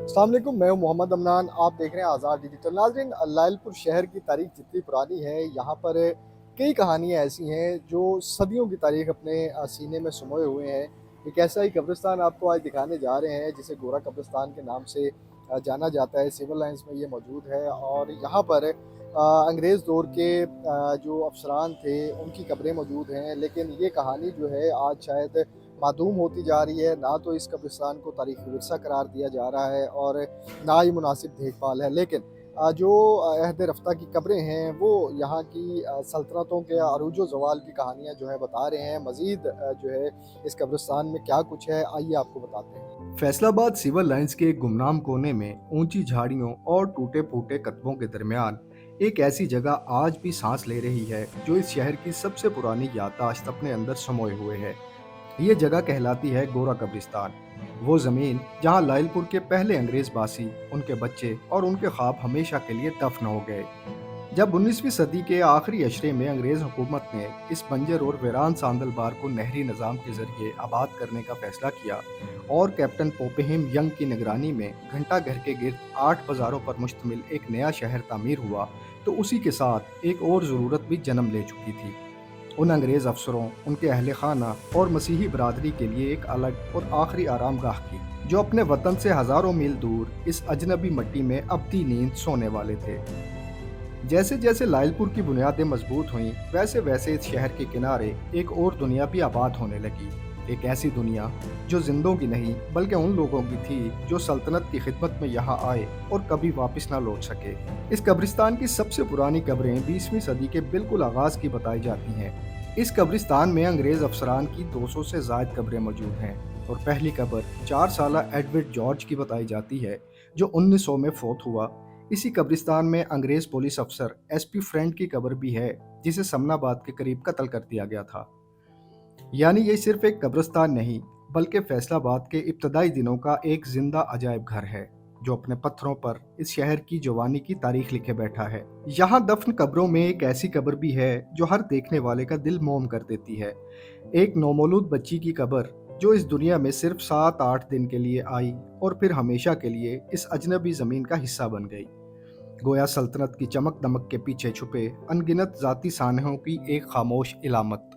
السلام علیکم، میں ہوں محمد امنان۔ آپ دیکھ رہے ہیں آزاد ڈیجیٹل۔ ناظرین، لائل پور شہر کی تاریخ جتنی پرانی ہے، یہاں پر کئی کہانیاں ایسی ہیں جو صدیوں کی تاریخ اپنے سینے میں سموئے ہوئے ہیں۔ ایک ایسا ہی قبرستان آپ کو آج دکھانے جا رہے ہیں جسے گورا قبرستان کے نام سے جانا جاتا ہے۔ سول لائنز میں یہ موجود ہے اور یہاں پر انگریز دور کے جو افسران تھے ان کی قبریں موجود ہیں، لیکن یہ کہانی جو ہے آج شاید معدوم ہوتی جا رہی ہے۔ نہ تو اس قبرستان کو تاریخی ورثہ قرار دیا جا رہا ہے اور نہ ہی مناسب دیکھ بھال ہے، لیکن جو عہد رفتہ کی قبریں ہیں وہ یہاں کی سلطنتوں کے عروج و زوال کی کہانیاں جو ہے بتا رہے ہیں۔ مزید جو ہے اس قبرستان میں کیا کچھ ہے، آئیے آپ کو بتاتے ہیں۔ فیصل آباد سول لائنز کے ایک گمنام کونے میں اونچی جھاڑیوں اور ٹوٹے پھوٹے قصبوں کے درمیان ایک ایسی جگہ آج بھی سانس لے رہی ہے جو اس شہر کی سب سے پرانی یادداشت اپنے اندر سموئے ہوئے ہے۔ یہ جگہ کہلاتی ہے گورا قبرستان، وہ زمین جہاں لائل پور کے پہلے انگریز باسی، ان کے بچے اور ان کے خواب ہمیشہ کے لیے دفن ہو گئے۔ جب 19ویں صدی کے آخری عشرے میں انگریز حکومت نے اس بنجر اور ویران ساندل بار کو نہری نظام کے ذریعے آباد کرنے کا فیصلہ کیا اور کیپٹن پوپہم ینگ کی نگرانی میں گھنٹہ گھر کے گرد 8 بازاروں پر مشتمل ایک نیا شہر تعمیر ہوا، تو اسی کے ساتھ ایک اور ضرورت بھی جنم لے چکی تھی۔ ان انگریز افسروں، ان کے اہل خانہ اور مسیحی برادری کے لیے ایک الگ اور آخری آرام گاہ کی، جو اپنے وطن سے ہزاروں میل دور اس اجنبی مٹی میں ابدی نیند سونے والے تھے۔ جیسے جیسے لائل پور کی بنیادیں مضبوط ہوئیں، ویسے ویسے اس شہر کے کنارے ایک اور دنیا بھی آباد ہونے لگی۔ ایک ایسی دنیا جو زندوں کی نہیں بلکہ ان لوگوں کی تھی جو سلطنت کی خدمت میں یہاں آئے اور کبھی واپس نہ لوٹ سکے۔ اس قبرستان کی سب سے پرانی قبریں 20ویں صدی کے بالکل آغاز کی بتائی جاتی ہیں۔ اس قبرستان میں انگریز افسران کی 200 سے زائد قبریں موجود ہیں، اور پہلی قبر 4 سالہ ایڈورڈ جارج کی بتائی جاتی ہے جو 1900 میں فوت ہوا۔ اسی قبرستان میں انگریز پولیس افسر ایس پی فرینڈ کی قبر بھی ہے جسے سمن آباد کے قریب قتل کر دیا گیا تھا۔ یعنی یہ صرف ایک قبرستان نہیں بلکہ فیصل آباد کے ابتدائی دنوں کا ایک زندہ عجائب گھر ہے جو اپنے پتھروں پر اس شہر کی جوانی کی تاریخ لکھے بیٹھا ہے۔ یہاں دفن قبروں میں ایک ایسی قبر بھی ہے جو ہر دیکھنے والے کا دل موم کر دیتی ہے۔ ایک نومولود بچی کی قبر جو اس دنیا میں صرف 7-8 دن کے لیے آئی اور پھر ہمیشہ کے لیے اس اجنبی زمین کا حصہ بن گئی، گویا سلطنت کی چمک دمک کے پیچھے چھپے انگنت ذاتی سانحوں کی ایک خاموش علامت۔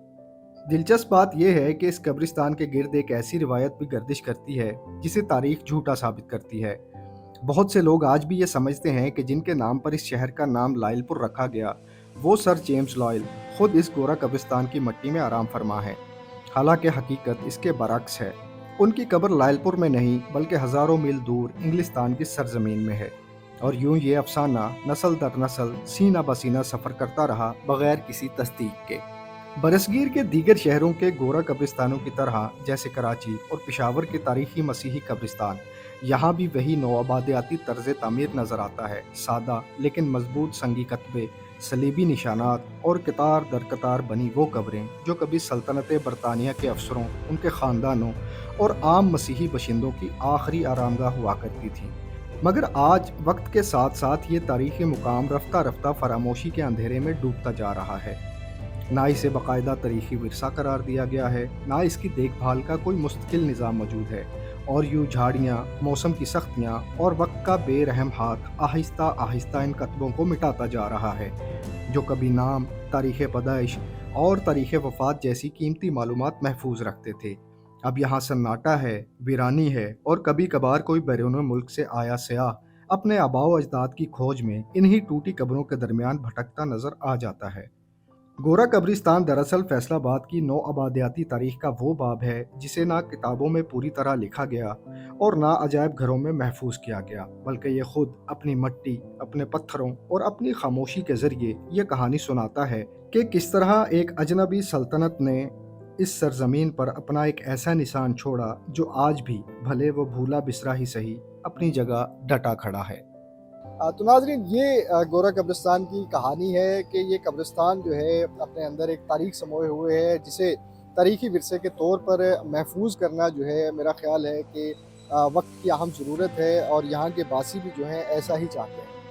دلچسپ بات یہ ہے کہ اس قبرستان کے گرد ایک ایسی روایت بھی گردش کرتی ہے جسے تاریخ جھوٹا ثابت کرتی ہے۔ بہت سے لوگ آج بھی یہ سمجھتے ہیں کہ جن کے نام پر اس شہر کا نام لائل پور رکھا گیا وہ سر جیمز لائل خود اس گورا قبرستان کی مٹی میں آرام فرما ہے، حالانکہ حقیقت اس کے برعکس ہے۔ ان کی قبر لائل پور میں نہیں بلکہ ہزاروں میل دور انگلستان کی سرزمین میں ہے، اور یوں یہ افسانہ نسل در نسل سینہ بسینہ سفر کرتا رہا بغیر کسی تصدیق کے۔ برصغیر کے دیگر شہروں کے گورا قبرستانوں کی طرح جیسے کراچی اور پشاور کے تاریخی مسیحی قبرستان، یہاں بھی وہی نوآبادیاتی طرز تعمیر نظر آتا ہے۔ سادہ لیکن مضبوط سنگی کتبے، صلیبی نشانات اور قطار در قطار بنی وہ قبریں جو کبھی سلطنت برطانیہ کے افسروں، ان کے خاندانوں اور عام مسیحی باشندوں کی آخری آرام گاہ ہوا کرتی تھیں۔ مگر آج وقت کے ساتھ ساتھ یہ تاریخی مقام رفتہ رفتہ فراموشی کے اندھیرے میں ڈوبتا جا رہا ہے۔ نہ اسے باقاعدہ تاریخی ورثہ قرار دیا گیا ہے، نہ اس کی دیکھ بھال کا کوئی مستقل نظام موجود ہے، اور یوں جھاڑیاں، موسم کی سختیاں اور وقت کا بے رحم ہاتھ آہستہ آہستہ ان کتبوں کو مٹاتا جا رہا ہے جو کبھی نام، تاریخ پیدائش اور تاریخ وفات جیسی قیمتی معلومات محفوظ رکھتے تھے۔ اب یہاں سناٹا ہے، ویرانی ہے، اور کبھی کبھار کوئی بیرون ملک سے آیا سیاح اپنے آباء و اجداد کی کھوج میں انہی ٹوٹی قبروں کے درمیان بھٹکتا نظر آ جاتا ہے۔ گورا قبرستان دراصل فیصل آباد کی نو آبادیاتی تاریخ کا وہ باب ہے جسے نہ کتابوں میں پوری طرح لکھا گیا اور نہ عجائب گھروں میں محفوظ کیا گیا، بلکہ یہ خود اپنی مٹی، اپنے پتھروں اور اپنی خاموشی کے ذریعے یہ کہانی سناتا ہے کہ کس طرح ایک اجنبی سلطنت نے اس سرزمین پر اپنا ایک ایسا نشان چھوڑا جو آج بھی بھلے وہ بھولا بسرا ہی سہی اپنی جگہ ڈٹا کھڑا ہے۔ تو ناظرین، یہ گورا قبرستان کی کہانی ہے کہ یہ قبرستان جو ہے اپنے اندر ایک تاریخ سموئے ہوئے ہے جسے تاریخی ورثے کے طور پر محفوظ کرنا جو ہے میرا خیال ہے کہ وقت کی اہم ضرورت ہے، اور یہاں کے باسی بھی جو ہیں ایسا ہی چاہتے ہیں۔